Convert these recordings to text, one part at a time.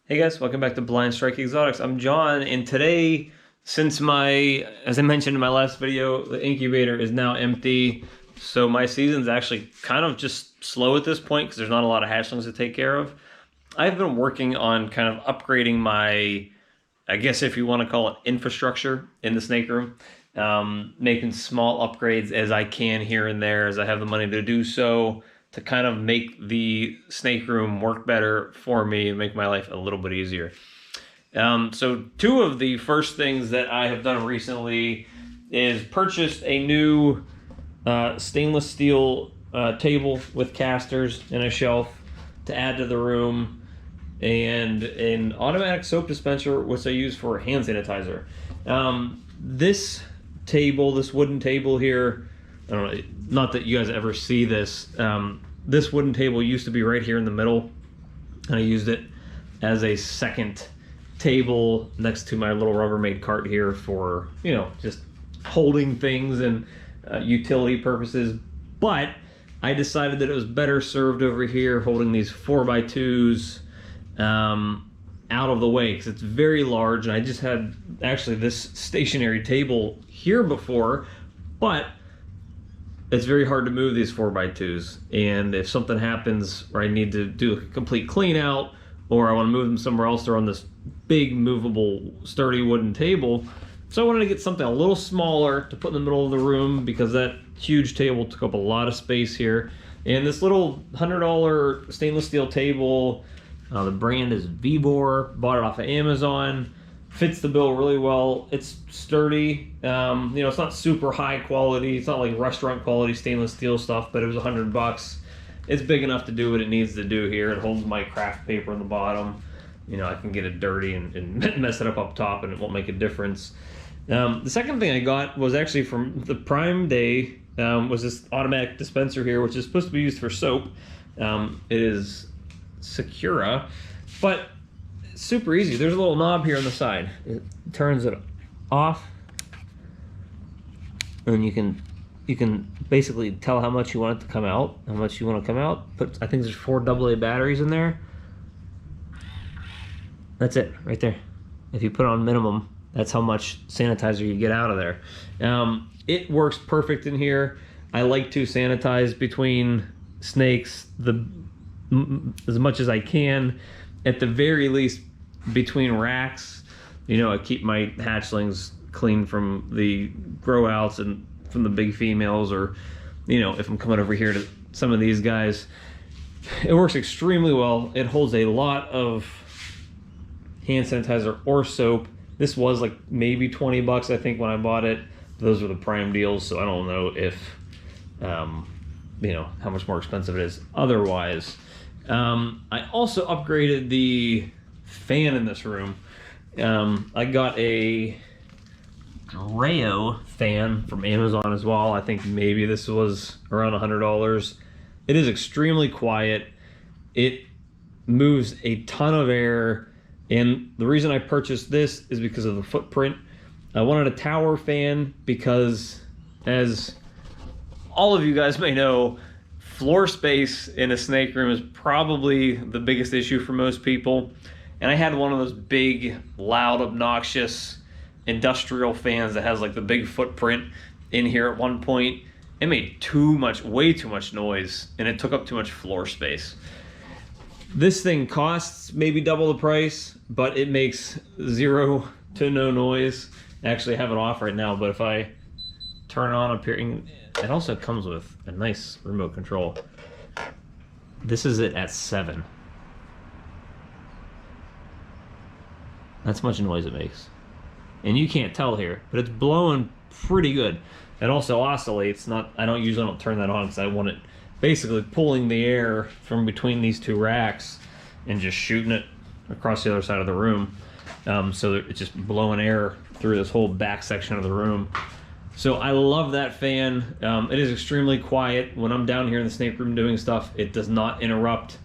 Hey guys, welcome back to Blind Strike Exotics. I'm John, and today, since as I mentioned in my last video, the incubator is now empty, so my season's actually kind of just slow at this point because there's not a lot of hatchlings to take care of. I've been working on kind of upgrading my, I guess if you want to call it, infrastructure in the snake room, making small upgrades as I can here and there as I have the money to do so, to kind of make the snake room work better for me and make my life a little bit easier. So two of the first things that I have done recently is purchased a new stainless steel table with casters and a shelf to add to the room, and an automatic soap dispenser, which I use for hand sanitizer. This wooden table here, I don't know, not that you guys ever see this. This wooden table used to be right here in the middle, and I used it as a second table next to my little Rubbermaid cart here for, you know, just holding things and utility purposes. But I decided that it was better served over here holding these 4x2s out of the way, because it's very large, and I just had actually this stationary table here before, but it's very hard to move these 4x2s, and if something happens or I need to do a complete clean out, or I want to move them somewhere else, they're on this big movable sturdy wooden table. So I wanted to get something a little smaller to put in the middle of the room, because that huge table took up a lot of space here. And this little $100 stainless steel table, the brand is Vibor, bought it off of Amazon. Fits the bill really well. It's sturdy. You know, it's not super high quality. It's not like restaurant quality stainless steel stuff, but it was $100. It's big enough to do what it needs to do here. It holds my craft paper in the bottom. You know, I can get it dirty and mess it up top, and it won't make a difference. The second thing I got was actually from the Prime Day, was this automatic dispenser here, which is supposed to be used for soap. It is Secura, but super easy. There's a little knob here on the side. It turns it off, and you can basically tell how much you want it to come out, how much you want to come out. I think there's 4 AA batteries in there. That's it right there. If you put it on minimum, that's how much sanitizer you get out of there. It works perfect in here. I like to sanitize between snakes as much as I can. At the very least, between racks, you know, I keep my hatchlings clean from the grow outs and from the big females, or, you know, if I'm coming over here to some of these guys. It works extremely well. It holds a lot of hand sanitizer or soap. This was like maybe 20 bucks, I think, when I bought it. Those were the Prime deals, so I don't know if, you know, how much more expensive it is otherwise. I also upgraded the fan in this room. I got a Rayo fan from Amazon as well. I think maybe this was around $100. It is extremely quiet. It moves a ton of air, and the reason I purchased this is because of the footprint. I wanted a tower fan because, as all of you guys may know, floor space in a snake room is probably the biggest issue for most people. And I had one of those big, loud, obnoxious industrial fans that has like the big footprint in here at one point. It made way too much noise, and it took up too much floor space. This thing costs maybe double the price, but it makes 0 to no noise. I actually have it off right now, but if I turn it on up here, it also comes with a nice remote control. This is it at 7. That's how much noise it makes. And you can't tell here, but it's blowing pretty good. It also oscillates. I don't usually turn that on because I want it basically pulling the air from between these 2 racks and just shooting it across the other side of the room. So that it's just blowing air through this whole back section of the room. So I love that fan. It is extremely quiet. When I'm down here in the snake room doing stuff, it does not interrupt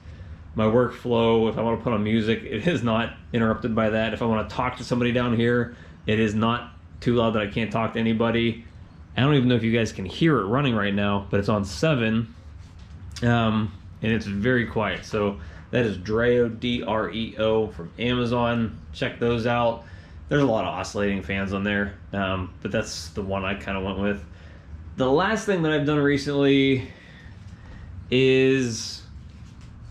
my workflow. If I want to put on music, it is not interrupted by that. If I want to talk to somebody down here, it is not too loud that I can't talk to anybody. I don't even know if you guys can hear it running right now, but it's on 7, and it's very quiet. So That is Dreo, D-R-E-O, from Amazon. Check those out. There's a lot of oscillating fans on there, but that's the one I kind of went with. The last thing that I've done recently is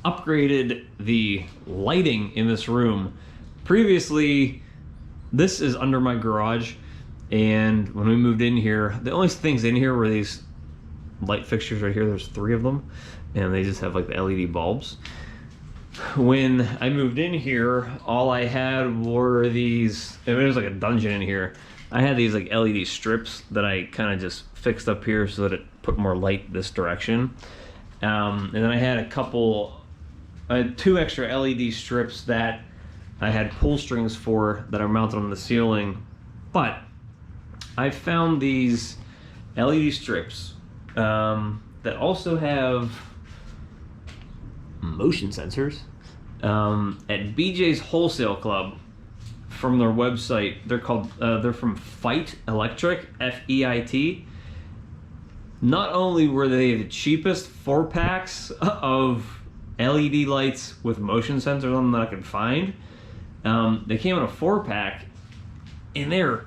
upgraded the lighting in this room. Previously, this is under my garage, and when we moved in here, the only things in here were these light fixtures right here. There's 3 of them, and they just have like the LED bulbs. When I moved in here, all I had were these, it was like a dungeon in here. I had these like LED strips that I kind of just fixed up here so that it put more light this direction. And then I had I had 2 extra LED strips that I had pull strings for that are mounted on the ceiling. But I found these LED strips that also have motion sensors at BJ's Wholesale Club. From their website, they're from Feit Electric, F-E-I-T. Not only were they the cheapest 4-packs of LED lights with motion sensors on them that I could find, they came in a 4-pack, and they're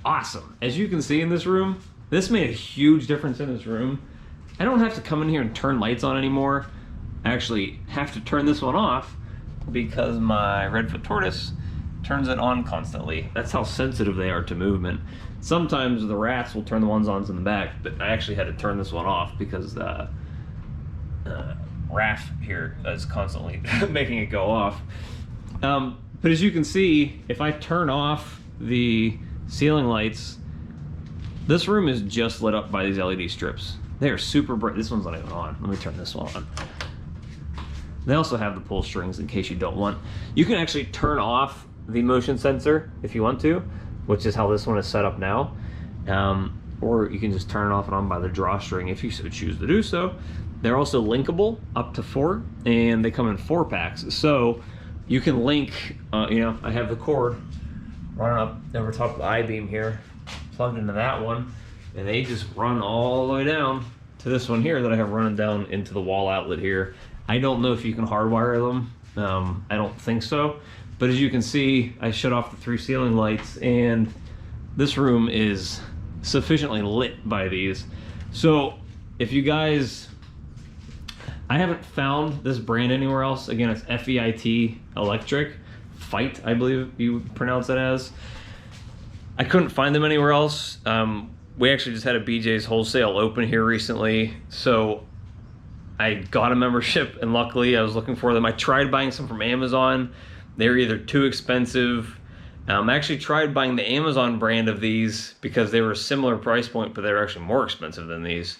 awesome. As you can see in this room, this made a huge difference in this room. I don't have to come in here and turn lights on anymore. I actually have to turn this one off because my Redfoot Tortoise turns it on constantly. That's how sensitive they are to movement. Sometimes the rats will turn the ones on in the back, but I actually had to turn this one off because Raph here is constantly making it go off. But as you can see, if I turn off the ceiling lights, this room is just lit up by these LED strips. They are super bright. This one's not even on. Let me turn this one on. They also have the pull strings in case you don't want. You can actually turn off the motion sensor if you want to, which is how this one is set up now. Or you can just turn it off and on by the drawstring if you so choose to do so. They're also linkable up to 4, and they come in 4-packs. So you can link, I have the cord running up over top of the I-beam here, plugged into that one, and they just run all the way down to this one here that I have running down into the wall outlet here. I don't know if you can hardwire them. I don't think so. But as you can see, I shut off the 3 ceiling lights, and this room is sufficiently lit by these. So if you guys, I haven't found this brand anywhere else. Again, it's F-E-I-T Electric. Feit, I believe you pronounce it as. I couldn't find them anywhere else. We actually just had a BJ's Wholesale open here recently, so I got a membership, and luckily I was looking for them. I tried buying some from Amazon. They were either too expensive. I actually tried buying the Amazon brand of these because they were a similar price point, but they were actually more expensive than these.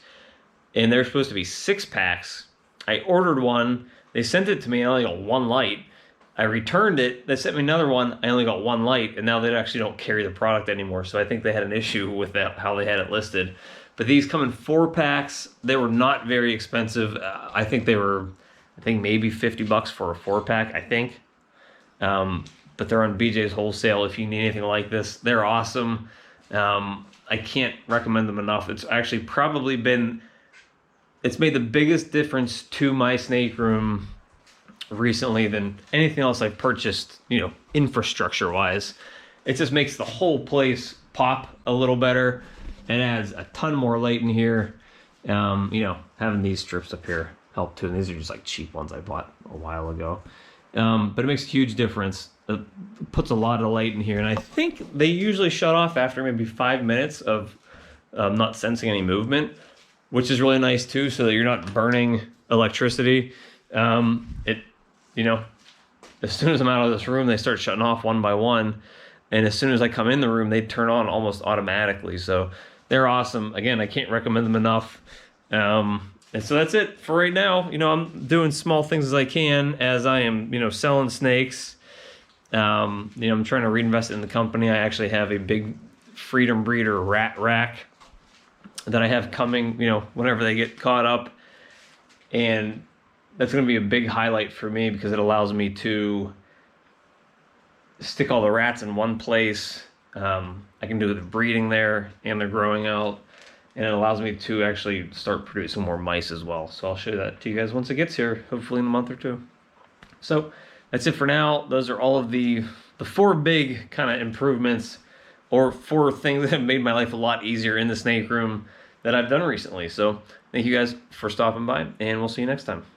And they're supposed to be 6-packs. I ordered one. They sent it to me. I only got 1 light. I returned it. They sent me another one. I only got 1 light, and now they actually don't carry the product anymore. So I think they had an issue with that, how they had it listed. But these come in 4-packs. They were not very expensive. I think maybe $50 for a 4-pack, I think. But they're on BJ's Wholesale if you need anything like this. They're awesome. I can't recommend them enough. It's actually it's made the biggest difference to my snake room recently than anything else I've purchased, infrastructure wise. It just makes the whole place pop a little better and adds a ton more light in here. Having these strips up here help too. And these are just like cheap ones I bought a while ago. But it makes a huge difference. It puts a lot of light in here, and I think they usually shut off after maybe 5 minutes of not sensing any movement, which is really nice too, so that you're not burning electricity. As soon as I'm out of this room, they start shutting off one by one, and as soon as I come in the room, they turn on almost automatically. So they're awesome. Again, I can't recommend them enough. And so that's it for right now. I'm doing small things as I can as I am, selling snakes. I'm trying to reinvest in the company. I actually have a big Freedom Breeder rat rack that I have coming, whenever they get caught up. And that's going to be a big highlight for me because it allows me to stick all the rats in one place. I can do the breeding there and they're growing out. And it allows me to actually start producing more mice as well. So I'll show that to you guys once it gets here, hopefully in a month or 2. So that's it for now. Those are all of the 4 big kind of improvements, or 4 things that have made my life a lot easier in the snake room that I've done recently. So thank you guys for stopping by, and we'll see you next time.